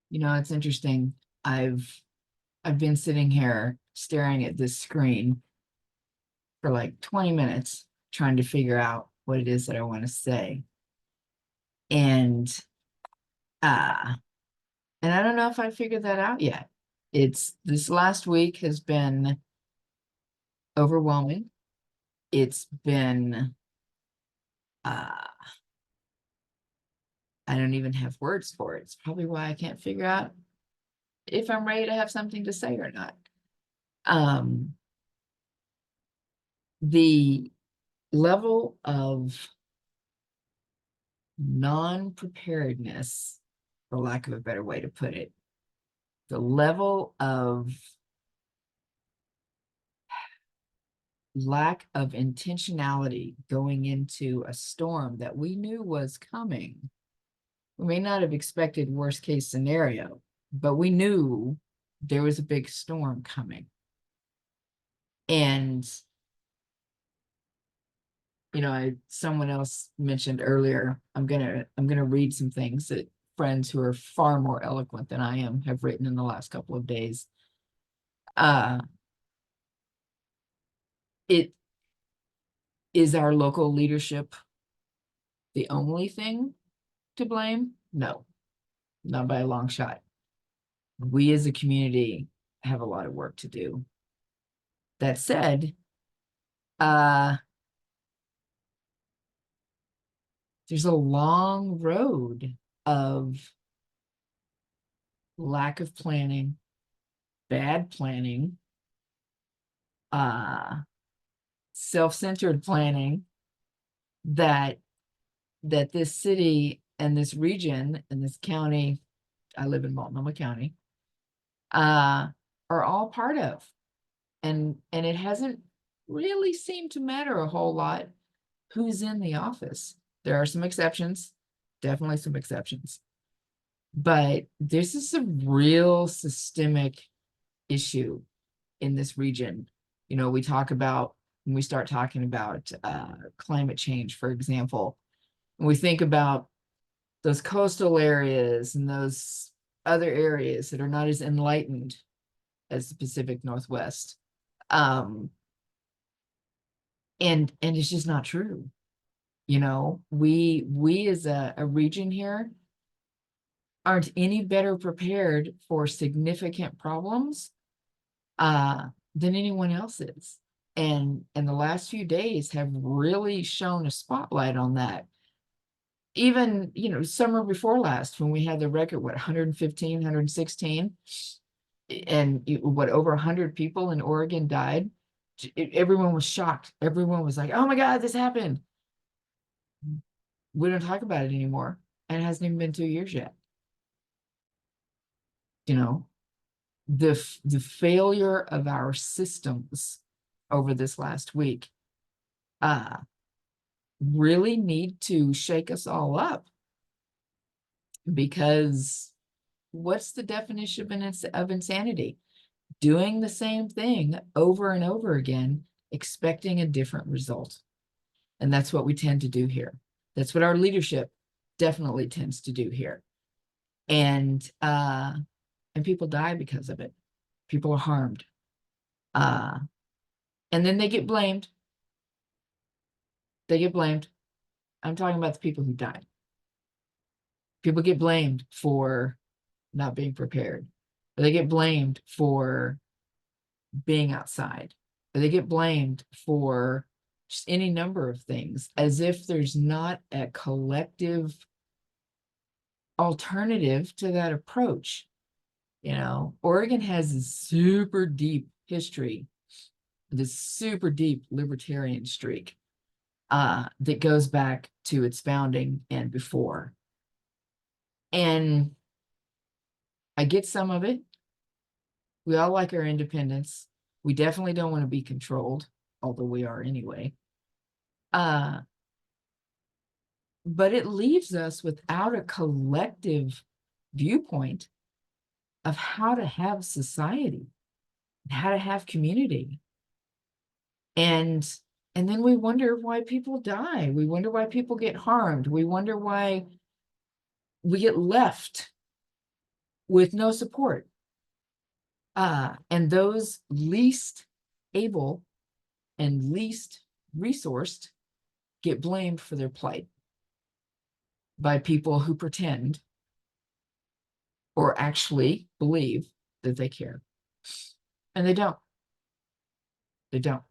You know, it's interesting. I've I've been sitting here staring at this screen for like 20 minutes trying to figure out what it is that I want to say. And uh and I don't know if I figured that out yet. It's this last week has been overwhelming. It's been uh I don't even have words for it. It's probably why I can't figure out if I'm ready to have something to say or not. Um the level of non-preparedness, for lack of a better way to put it, the level of lack of intentionality going into a storm that we knew was coming. We may not have expected worst case scenario, but we knew there was a big storm coming. And someone else mentioned earlier, I'm gonna read some things that friends who are far more eloquent than I am have written in the last couple of days. Uh, it is our local leadership the only thing to blame? No, not by a long shot. We as a community have a lot of work to do. That said, uh, there's a long road of lack of planning, bad planning, uh, self-centered planning that this city and this region and this county, I live in Multnomah County, uh, are all part of. And it hasn't really seemed to matter a whole lot who's in the office. There are some exceptions, definitely some exceptions. But this is a real systemic issue in this region. We talk about, when we start talking about climate change, for example, and we think about those coastal areas and those other areas that are not as enlightened as the Pacific Northwest. Um, and it's just not true. We as a region here aren't any better prepared for significant problems than anyone else is. And the last few days have really shown a spotlight on that. Even, summer before last, when we had the record, 115, 116, and what, over 100 people in Oregon died. Everyone was shocked. Everyone was like, oh my God, this happened. We don't talk about it anymore. And it hasn't even been 2 years yet. You know, the failure of our systems over this last week uh really need to shake us all up, because what's the definition of insanity? Doing the same thing over and over again, expecting a different result. And that's what we tend to do here. That's what our leadership definitely tends to do here. And people die because of it. People are harmed. And then they get blamed. They get blamed. I'm talking about the people who died. People get blamed for not being prepared. Or they get blamed for being outside. Or they get blamed for just any number of things, as if there's not a collective alternative to that approach. Oregon has a super deep history, this super deep libertarian streak that goes back to its founding and before. And I get some of it. We all like our independence. We definitely don't want to be controlled, although we are anyway. But it leaves us without a collective viewpoint of how to have society, how to have community. And then we wonder why people die. We wonder why people get harmed. We wonder why we get left with no support. And those least able and least resourced get blamed for their plight by people who pretend or actually believe that they care. And they don't. They don't.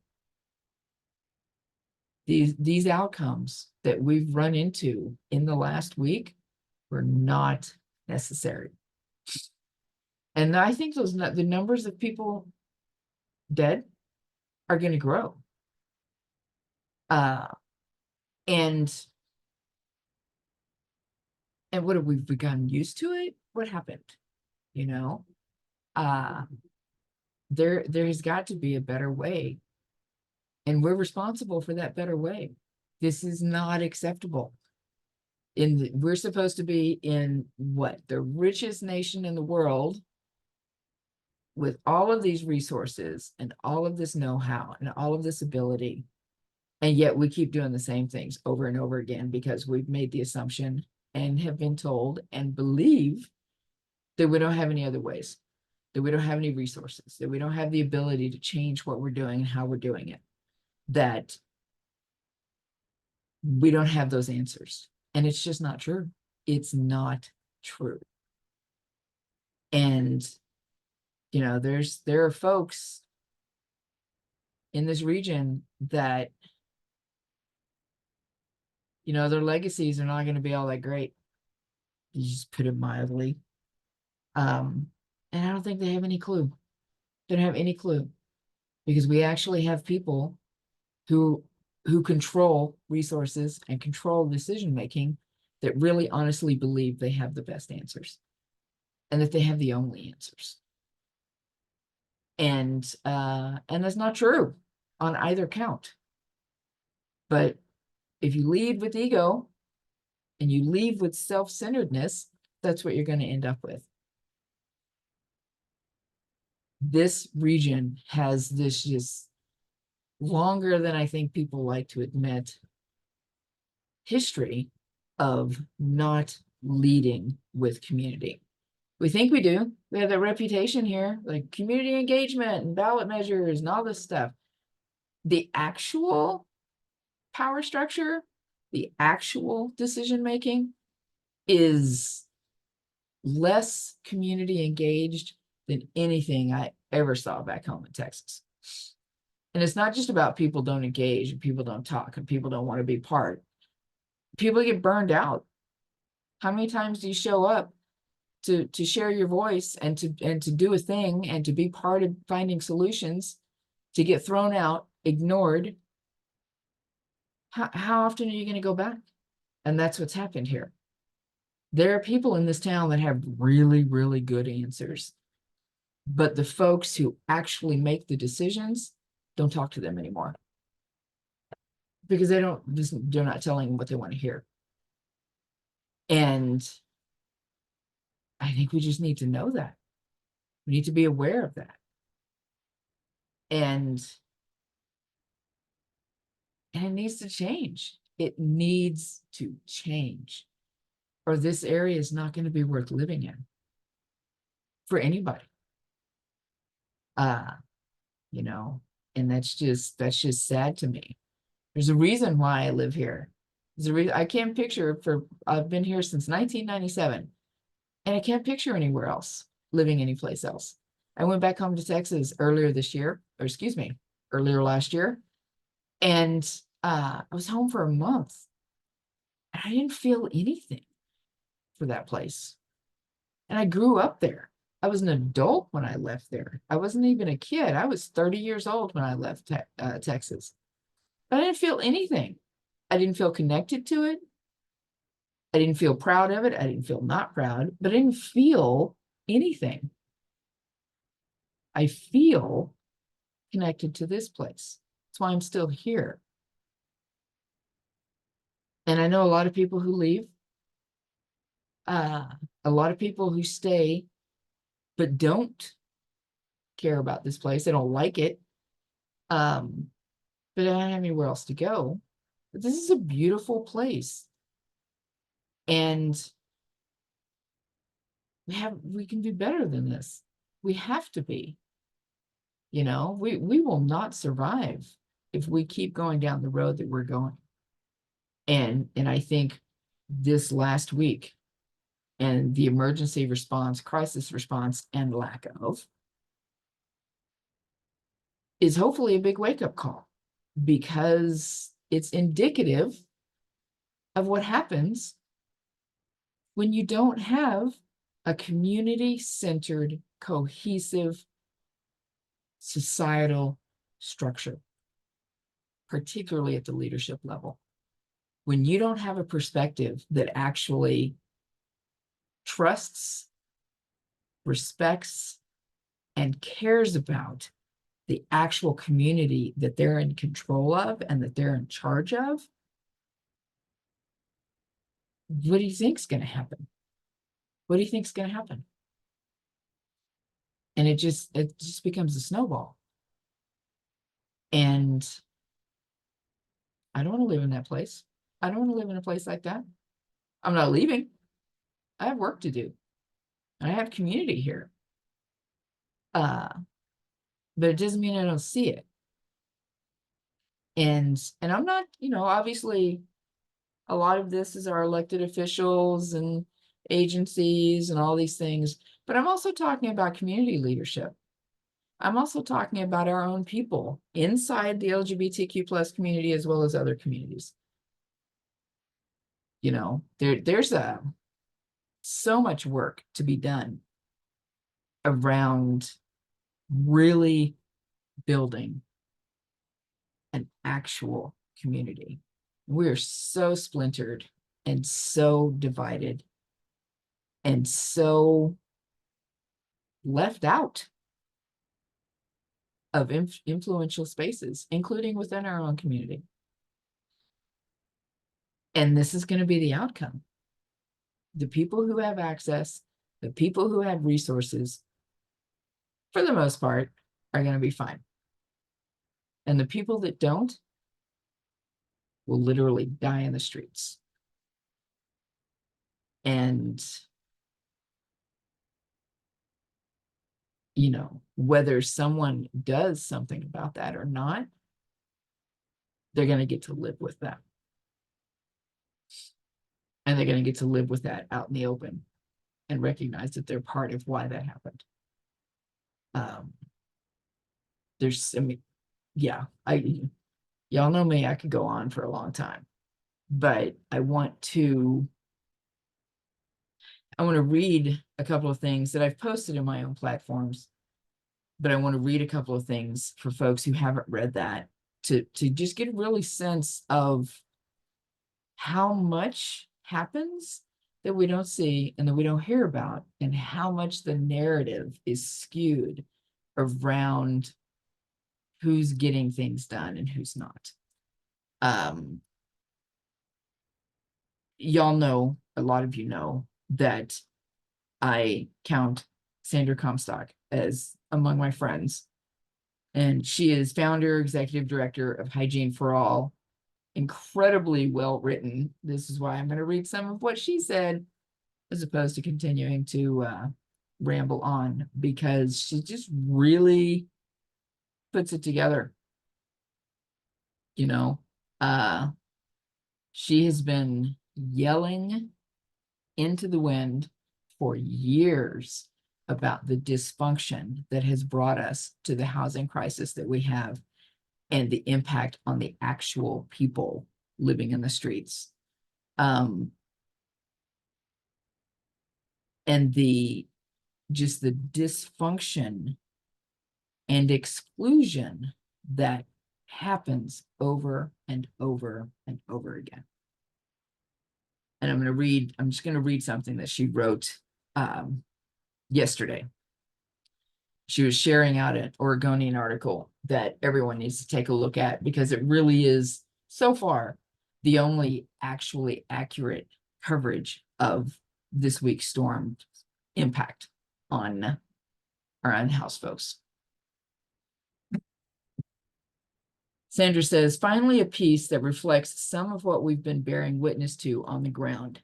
These outcomes that we've run into in the last week were not necessary. And I think the numbers of people dead are going to grow. And what have we become used to it? What happened? You know, there's got to be a better way, and we're responsible for that better way. This is not acceptable. We're supposed to be in what, the richest nation in the world, with all of these resources and all of this know-how and all of this ability, and yet we keep doing the same things over and over again because we've made the assumption and have been told and believe that we don't have any other ways, that we don't have any resources, that we don't have the ability to change what we're doing and how we're doing it, that we don't have those answers. And it's just not true. It's not true. And, you know, there are folks in this region that, you know, their legacies are not going to be all that great. You just put it mildly. And I don't think they have any clue. They don't have any clue, because we actually have people who control resources and control decision making that really honestly believe they have the best answers and that they have the only answers. And that's not true on either count. But if you lead with ego and you lead with self-centeredness, that's what you're going to end up with. This region has this just longer than I think people like to admit history of not leading with community. We think we do. We have that reputation here, like community engagement and ballot measures and all this stuff. The actual power structure, the actual decision making is less community engaged than anything I ever saw back home in Texas. And it's not just about people don't engage and people don't talk and people don't want to be part. People get burned out. How many times do you show up to share your voice and to do a thing and to be part of finding solutions, to get thrown out, ignored? How often are you going to go back? And that's what's happened here. There are people in this town that have really, really good answers, but the folks who actually make the decisions don't talk to them anymore, because they're not telling them what they want to hear. And I think we just need to know that. We need to be aware of that. And it needs to change. It needs to change, or this area is not going to be worth living in for anybody. You know, and that's just sad to me. There's a reason why I live here. There's a reason I can't picture I've been here since 1997, and I can't picture anywhere else, living anyplace else. I went back home to Texas earlier last year, and I was home for a month. I didn't feel anything for that place. And I grew up there. I was an adult when I left there. I wasn't even a kid. I was 30 years old when I left Texas. But I didn't feel anything. I didn't feel connected to it. I didn't feel proud of it. I didn't feel not proud, but I didn't feel anything. I feel connected to this place. That's why I'm still here. And I know a lot of people who leave, a lot of people who stay, but don't care about this place. They don't like it. But I don't have anywhere else to go. But this is a beautiful place. And we can do better than this. We have to be, we will not survive if we keep going down the road that we're going. And I think this last week and the emergency response, crisis response, and lack of is hopefully a big wake-up call, because it's indicative of what happens when you don't have a community-centered, cohesive societal structure, particularly at the leadership level. When you don't have a perspective that actually trusts, respects, and cares about the actual community that they're in control of and that they're in charge of, what do you think's going to happen? What do you think's going to happen? And it just becomes a snowball. And I don't want to live in that place. I don't want to live in a place like that. I'm not leaving. I have work to do. I have community here. But it doesn't mean I don't see it. And I'm not, obviously a lot of this is our elected officials and agencies and all these things, but I'm also talking about community leadership. I'm also talking about our own people inside the LGBTQ plus community as well as other communities. There's so much work to be done around really building an actual community. We're so splintered and so divided and so left out of influential spaces, including within our own community. And this is going to be the outcome. The people who have access, the people who have resources, for the most part, are going to be fine. And the people that don't will literally die in the streets. And, whether someone does something about that or not, they're going to get to live with that. And they're going to get to live with that out in the open and recognize that they're part of why that happened. Y'all know me, I could go on for a long time, but I want to read a couple of things that I've posted in my own platforms, but I want to read a couple of things for folks who haven't read that to just get a really sense of how much happens that we don't see and that we don't hear about, and how much the narrative is skewed around who's getting things done and who's not. Y'all know, a lot of you know, that I count Sandra Comstock as among my friends. And she is founder, executive director of Hygiene for All. Incredibly well written. This is why I'm going to read some of what she said, as opposed to continuing to ramble on, because she just really puts it together. She has been yelling into the wind for years about the dysfunction that has brought us to the housing crisis that we have, and the impact on the actual people living in the streets. And the dysfunction and exclusion that happens over and over and over again. And I'm just going to read something that she wrote yesterday. She was sharing out an Oregonian article that everyone needs to take a look at, because it really is, so far, the only actually accurate coverage of this week's storm impact on our unhoused folks. Sandra says, finally a piece that reflects some of what we've been bearing witness to on the ground.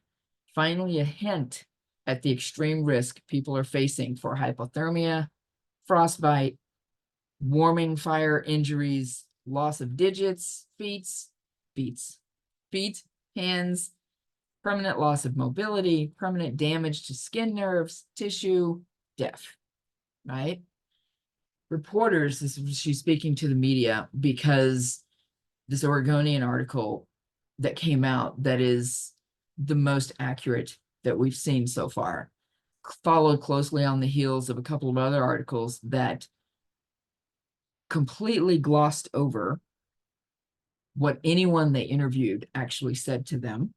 Finally a hint at the extreme risk people are facing for hypothermia, frostbite, warming fire injuries, loss of digits, feet, hands, permanent loss of mobility, permanent damage to skin, nerves, tissue, death, right? Reporters, she's speaking to the media because this Oregonian article that came out that is the most accurate that we've seen so far, followed closely on the heels of a couple of other articles that completely glossed over what anyone they interviewed actually said to them,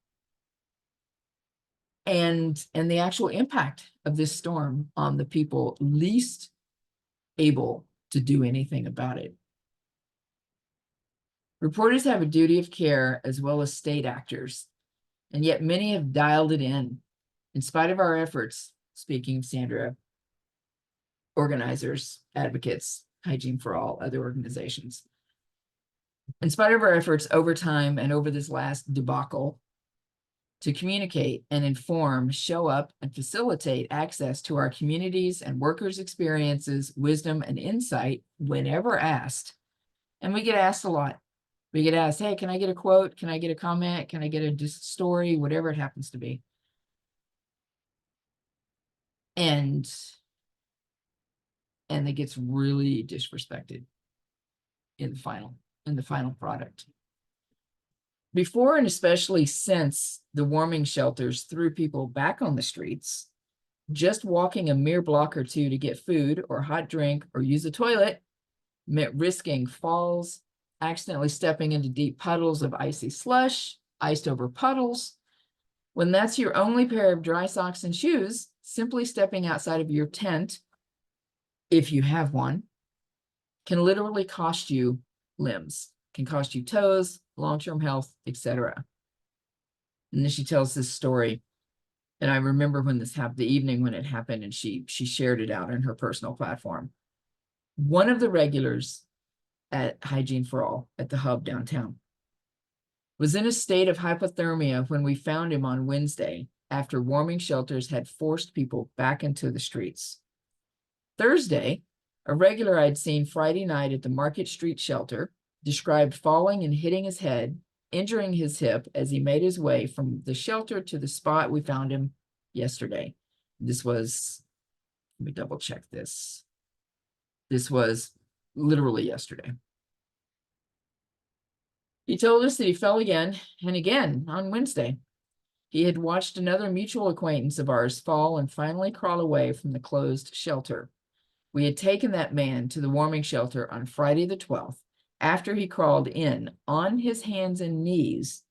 and the actual impact of this storm on the people least able to do anything about it. Reporters have a duty of care as well as state actors, and yet many have dialed it in spite of our efforts, speaking of Sandra, organizers, advocates, Hygiene for All, other organizations. In spite of our efforts over time and over this last debacle to communicate and inform, show up, and facilitate access to our communities and workers' experiences, wisdom, and insight whenever asked. And we get asked a lot. We get asked, hey, can I get a quote? Can I get a comment? Can I get a story? Whatever it happens to be. And it gets really disrespected in the final product. Before and especially since the warming shelters threw people back on the streets, just walking a mere block or two to get food or hot drink or use a toilet meant risking falls, accidentally stepping into deep puddles of icy slush, iced over puddles. When that's your only pair of dry socks and shoes, simply stepping outside of your tent, if you have one, can literally cost you limbs, can cost you toes, long-term health, etc. And then she tells this story. And I remember when this happened, the evening when it happened, and she shared it out on her personal platform. One of the regulars at Hygiene for All at the hub downtown was in a state of hypothermia when we found him on Wednesday after warming shelters had forced people back into the streets. Thursday, a regular I'd seen Friday night at the Market Street shelter described falling and hitting his head, injuring his hip as he made his way from the shelter to the spot we found him yesterday. This was, let me double check this. This was literally yesterday. He told us that he fell again and again on Wednesday. He had watched another mutual acquaintance of ours fall and finally crawl away from the closed shelter. We had taken that man to the warming shelter on Friday the 12th, after he crawled in on his hands and knees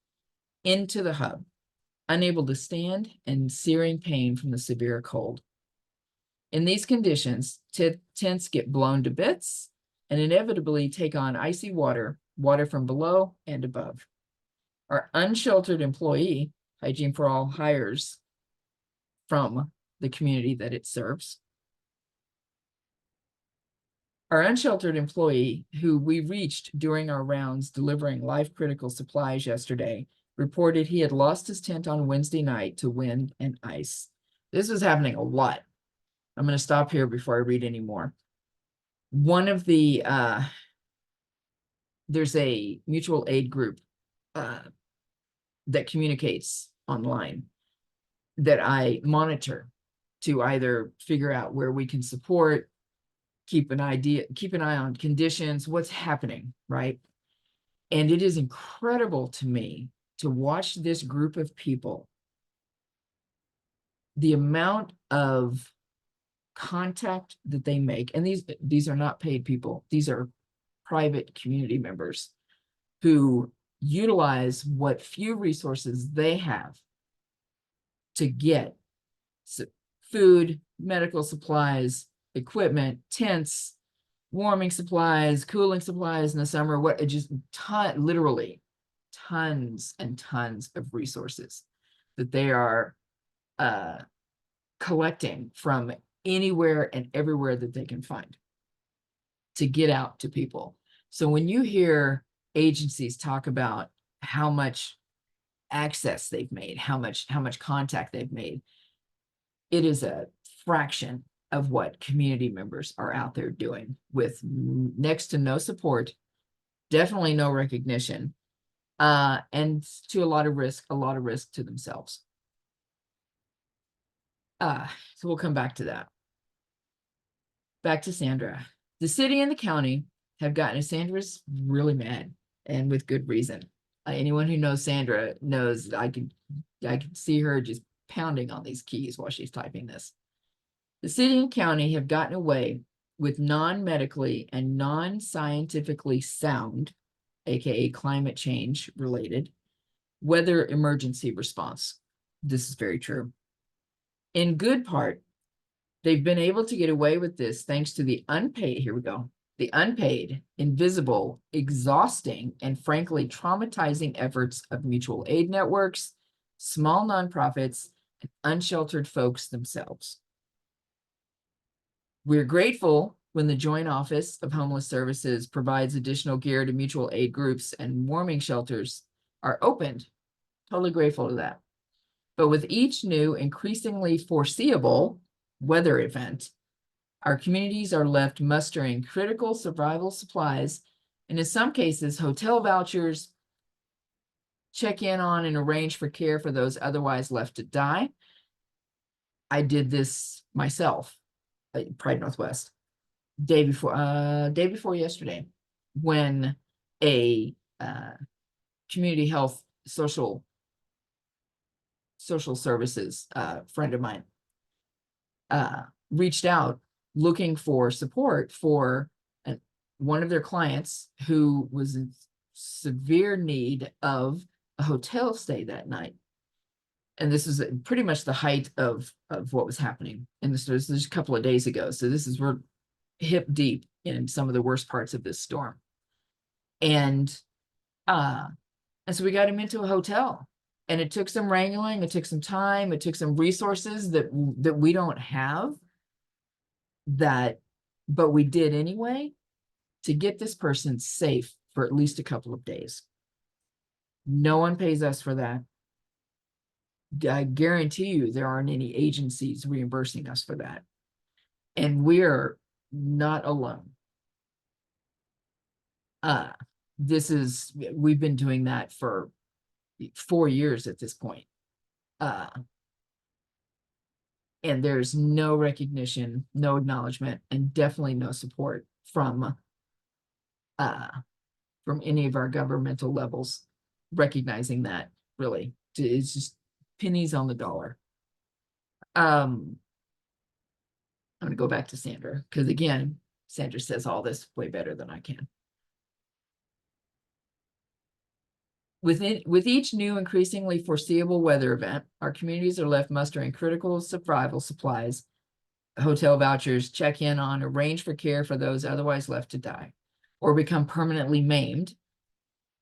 into the hub, unable to stand and searing pain from the severe cold. In these conditions, tents get blown to bits and inevitably take on icy water from below and above. Our unsheltered employee, Hygiene for All hires from the community that it serves. Our unsheltered employee, who we reached during our rounds delivering life-critical supplies yesterday, reported he had lost his tent on Wednesday night to wind and ice. This was happening a lot. I'm going to stop here before I read any more. One of the, there's a mutual aid group that communicates online that I monitor to either figure out where we can support, keep an eye on conditions, what's happening, right? And it is incredible to me to watch this group of people, the amount of contact that they make. And these are not paid people. These are private community members who utilize what few resources they have to get food, medical supplies, equipment, tents, warming supplies, cooling supplies in the summer, literally tons and tons of resources that they are collecting from anywhere and everywhere that they can find to get out to people. So when you hear agencies talk about how much access they've made, how much contact they've made, it is a fraction of what community members are out there doing with next to no support, definitely no recognition, and to a lot of risk to themselves. So we'll come back to that. Back to Sandra. The city and the county have gotten Sandra's really mad, and with good reason. Anyone who knows Sandra knows I can see her just pounding on these keys while she's typing this. The city and county have gotten away with non-medically and non-scientifically sound, aka climate change related, weather emergency response. This is very true. In good part, they've been able to get away with this thanks to the unpaid, here we go, the unpaid, invisible, exhausting, and frankly traumatizing efforts of mutual aid networks, small nonprofits, and unsheltered folks themselves. We're grateful when the Joint Office of Homeless Services provides additional gear to mutual aid groups and warming shelters are opened. Totally grateful to that. But with each new, increasingly foreseeable weather event, our communities are left mustering critical survival supplies, and in some cases, hotel vouchers, check in on and arrange for care for those otherwise left to die. I did this myself at Pride Northwest day before yesterday, when a community health social services friend of mine reached out looking for support for one of their clients who was in severe need of a hotel stay that night. And this is pretty much the height of what was happening. And this was just a couple of days ago. So this is, we're hip deep in some of the worst parts of this storm. And so we got him into a hotel, and it took some wrangling, it took some time, it took some resources that we don't have, but we did anyway, to get this person safe for at least a couple of days. No one pays us for that. I guarantee you there aren't any agencies reimbursing us for that. And we're not alone. We've been doing that for 4 years at this point. And there's no recognition, no acknowledgement, and definitely no support from any of our governmental levels recognizing that. Really, it's just pennies on the dollar. I'm going to go back to Sandra, because again, Sandra says all this way better than I can. With each new, increasingly foreseeable weather event, our communities are left mustering critical survival supplies, hotel vouchers, check in on, arrange for care for those otherwise left to die, or become permanently maimed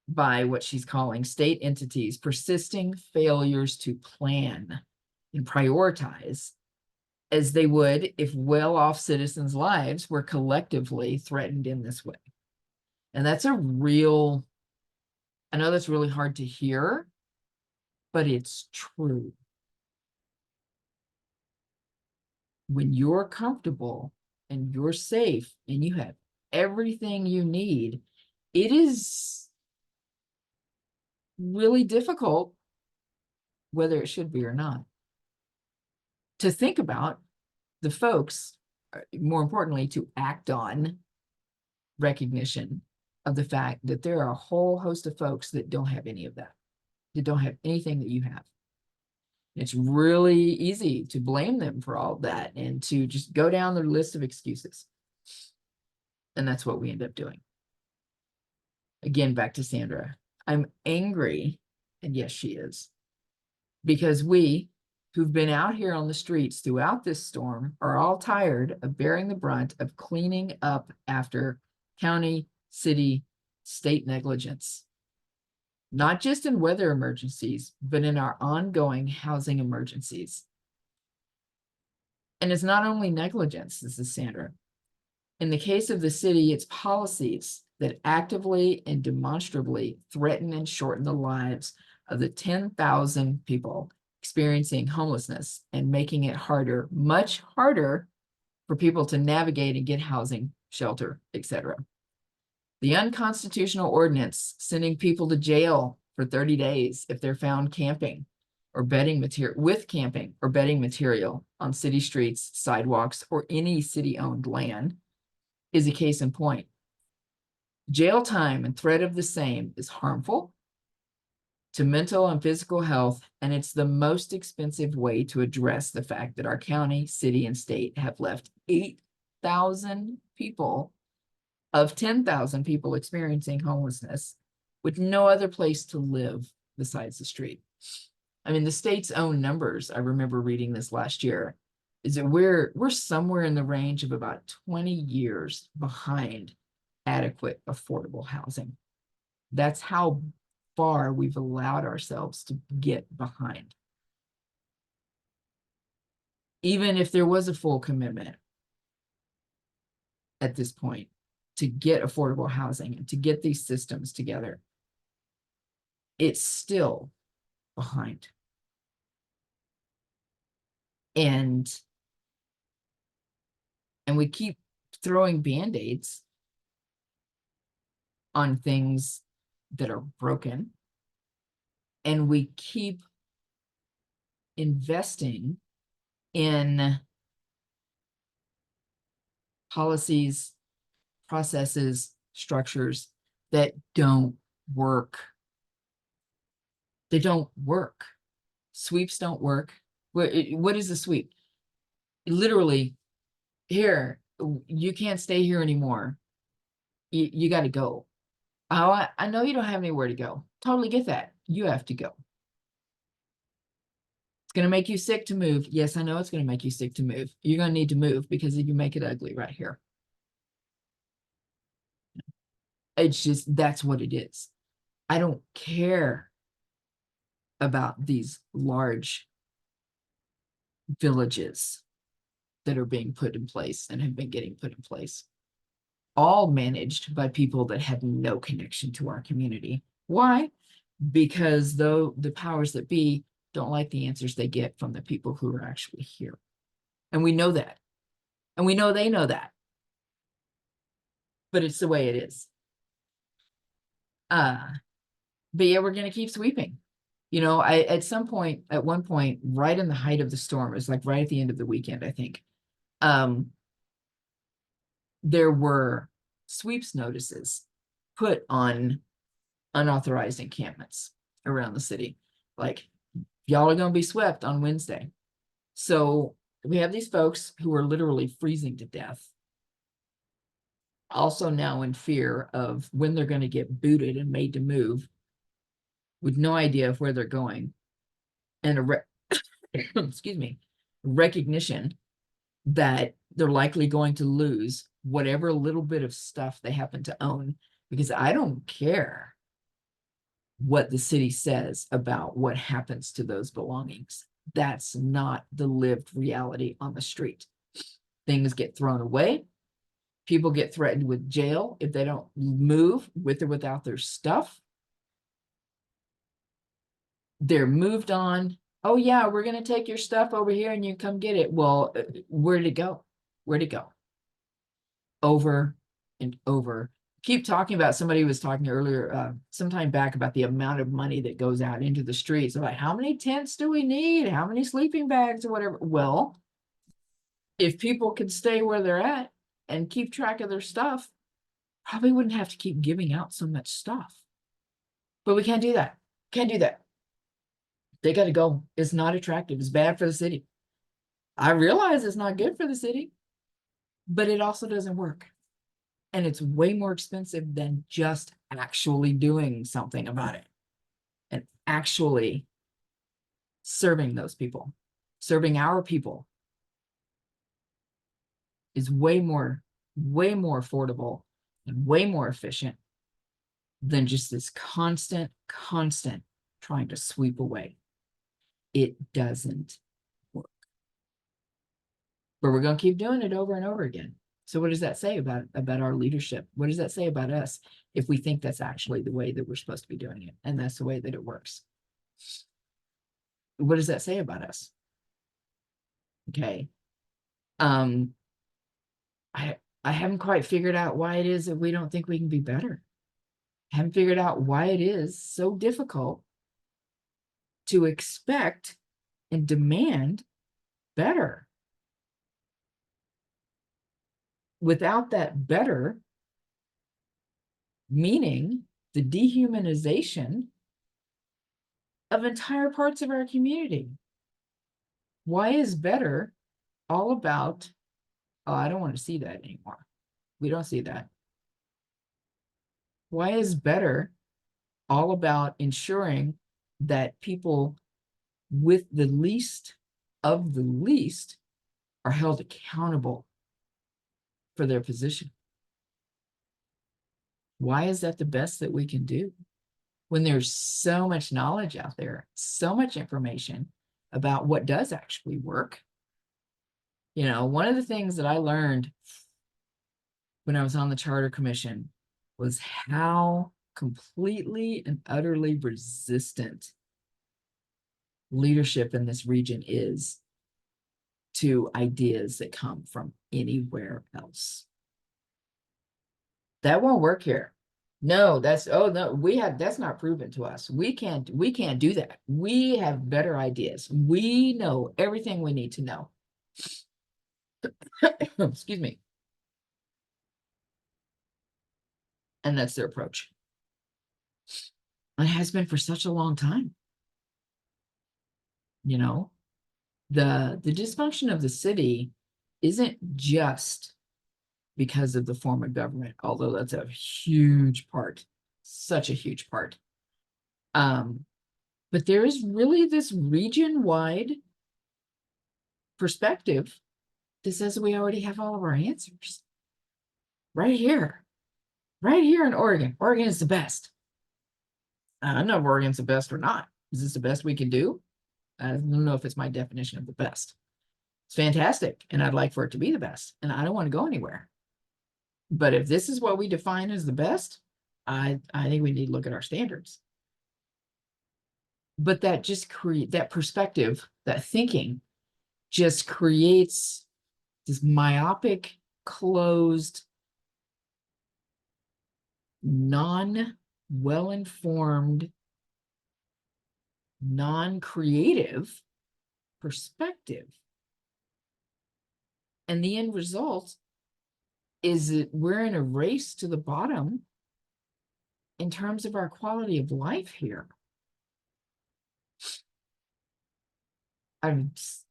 by what she's calling state entities' persisting failures to plan and prioritize as they would if well-off citizens' lives were collectively threatened in this way. And that's a real, I know that's really hard to hear, but it's true. When you're comfortable and you're safe and you have everything you need, it is really difficult, whether it should be or not, to think about the folks, more importantly, to act on recognition of the fact that there are a whole host of folks that don't have any of that, that don't have anything that you have. It's really easy to blame them for all of that and to just go down the list of excuses. And that's what we end up doing. Again, back to Sandra. I'm angry, and yes, she is, because we who've been out here on the streets throughout this storm are all tired of bearing the brunt of cleaning up after county, city, state negligence. Not just in weather emergencies, but in our ongoing housing emergencies. And it's not only negligence, this is Sandra. In the case of the city, it's policies that actively and demonstrably threaten and shorten the lives of the 10,000 people experiencing homelessness and making it harder, much harder for people to navigate and get housing, shelter, etc. The unconstitutional ordinance sending people to jail for 30 days if they're found camping or bedding material with camping or bedding material on city streets, sidewalks, or any city-owned land is a case in point. Jail time and threat of the same is harmful to mental and physical health, and it's the most expensive way to address the fact that our county, city, and state have left 8,000 people of 10,000 people experiencing homelessness with no other place to live besides the street. I mean, the state's own numbers, I remember reading this last year, is that we're somewhere in the range of about 20 years behind adequate, affordable housing. That's how far we've allowed ourselves to get behind. Even if there was a full commitment at this point to get affordable housing and to get these systems together, it's still behind. And we keep throwing band-aids on things that are broken, and we keep investing in policies, processes, structures that don't work. They don't work. Sweeps don't work. What is a sweep? Literally, here, you can't stay here anymore. You got to go. Oh, I know you don't have anywhere to go. Totally get that. You have to go. It's going to make you sick to move. Yes, I know it's going to make you sick to move. You're going to need to move because if you make it ugly right here. It's just, that's what it is. I don't care about these large villages that are being put in place and have been getting put in place, all managed by people that have no connection to our community. Why? Because though the powers that be don't like the answers they get from the people who are actually here. And we know that. And we know they know that. But it's the way it is. But yeah, we're going to keep sweeping. You know, at one point, right in the height of the storm, it was like right at the end of the weekend, I think, there were sweeps notices put on unauthorized encampments around the city. Like, y'all are going to be swept on Wednesday. So we have these folks who are literally freezing to death, also now in fear of when they're going to get booted and made to move with no idea of where they're going, and excuse me, recognition that they're likely going to lose whatever little bit of stuff they happen to own, because I don't care what the city says about what happens to those belongings. That's not the lived reality on the street. Things get thrown away. People get threatened with jail if they don't move with or without their stuff. They're moved on. Oh yeah, we're going to take your stuff over here and you come get it. Well, where'd it go? Where'd it go? Over and over. Keep talking about, somebody was talking earlier, sometime back, about the amount of money that goes out into the streets. Like, how many tents do we need? How many sleeping bags or whatever? Well, if people could stay where they're at and keep track of their stuff, probably wouldn't have to keep giving out so much stuff. But we can't do that. Can't do that. They got to go. It's not attractive. It's bad for the city. I realize it's not good for the city, but it also doesn't work. And it's way more expensive than just actually doing something about it and actually serving those people. Serving our people is way more affordable and way more efficient than just this constant trying to sweep away. It doesn't work. But we're going to keep doing it over and over again. So what does that say about our leadership? What does that say about us if we think that's actually the way that we're supposed to be doing it, and that's the way that it works? what does that say about us? Okay. Um, I I haven't quite figured out why it is that we don't think we can be better. I haven't figured out why it is so difficult to expect and demand better. Without that better, meaning the dehumanization of entire parts of our community. Why is better all about, oh, I don't want to see that anymore. We don't see that. Why is better all about ensuring that people with the least of the least are held accountable for their position? Why is that the best that we can do when there's so much knowledge out there, so much information about what does actually work? You know, one of the things that I learned when I was on the Charter Commission was how completely and utterly resistant leadership in this region is to ideas that come from anywhere else. That won't work here. No, that's, oh no, that's not proven to us. We can't do that. We have better ideas. We know everything we need to know. Excuse me. And that's their approach. It has been for such a long time. You know, the dysfunction of the city isn't just because of the form of government, although that's a huge part, such a huge part. But there is really this region-wide perspective that says we already have all of our answers right here in Oregon. Oregon is the best. I don't know if Oregon's the best or not. Is this the best we can do? I don't know if it's my definition of the best. It's fantastic, and I'd like for it to be the best, and I don't want to go anywhere. But if this is what we define as the best, I think we need to look at our standards. But that just create that perspective, that thinking just creates this myopic, closed, non-well-informed, non-creative perspective. And the end result is that we're in a race to the bottom in terms of our quality of life here. That's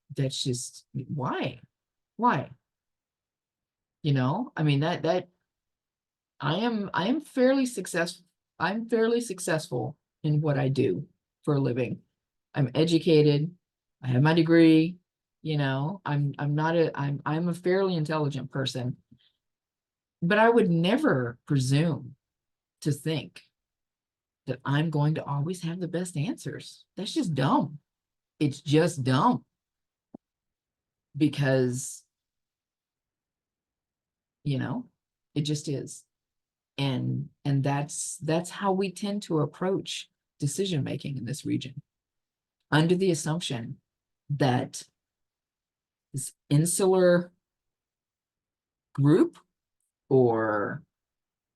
just why? You know, I mean, that I am fairly successful. I'm fairly successful in what I do for a living. I'm educated. I have my degree. You know, I'm a fairly intelligent person. But I would never presume to think that I'm going to always have the best answers. That's just dumb. It's just dumb. Because, you know, it just is. And that's how we tend to approach decision making in this region, under the assumption that this insular group or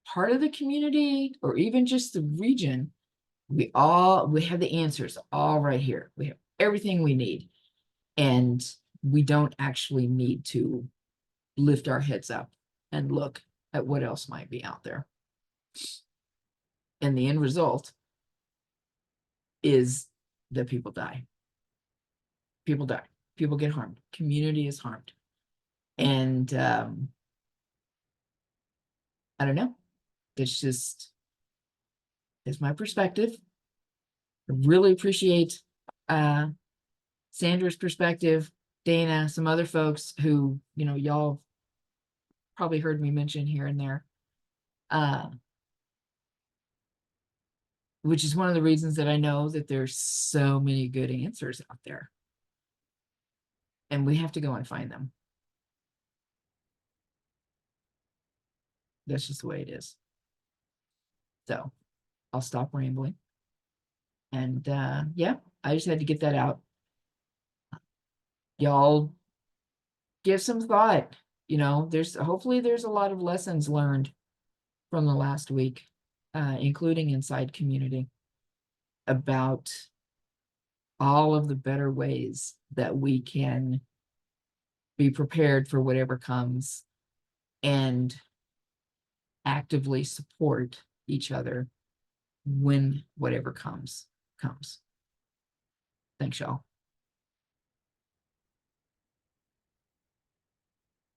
part of the community or even just the region, we have the answers all right here. We have everything we need, and we don't actually need to lift our heads up and look at what else might be out there. And the end result is that people die. People die. People get harmed. Community is harmed. And I don't know. It's my perspective. I really appreciate Sandra's perspective, Dana, some other folks who, you know, y'all probably heard me mention here and there. Which is one of the reasons that I know that there's so many good answers out there. And we have to go and find them. That's just the way it is. So I'll stop rambling. And yeah, I just had to get that out. y'all give some thought. You know, hopefully there's a lot of lessons learned from the last week, including inside community, about all of the better ways that we can be prepared for whatever comes and actively support each other when whatever comes. Thanks, y'all.